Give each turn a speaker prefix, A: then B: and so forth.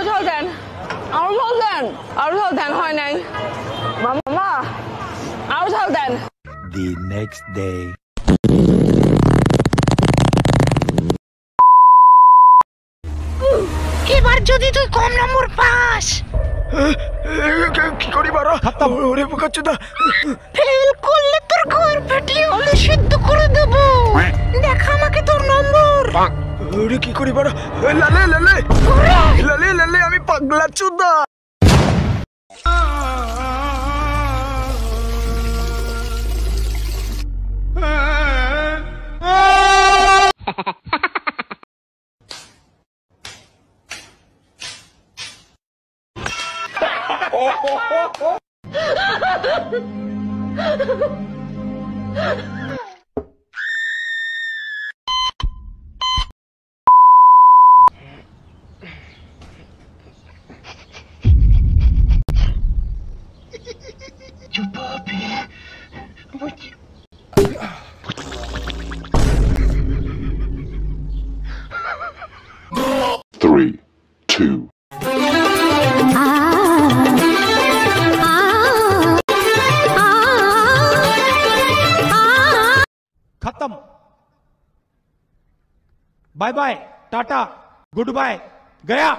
A: ঝাল দেন, আরো ঝাল দেন, আরো ঝাল দেন, হয় নাই মামা, আরো ঝাল দেন।
B: The next day.
C: এবার যদি তুই কম নম্বর পাস,
D: কি করি বাড়া? ওরে বোকাচোদা,
C: ফেল করলে তোর ঘর ফাটিয়ে হলে সিদ্ধ করে দেবো। দেখ আমাকে তোর নম্বর।
D: ওরে কি করি বাড়া? লালে লালে লালে লালে, আমি পাগলা চোদা।
E: Three, two.
F: खत्म। Bye bye, tata, goodbye, गया।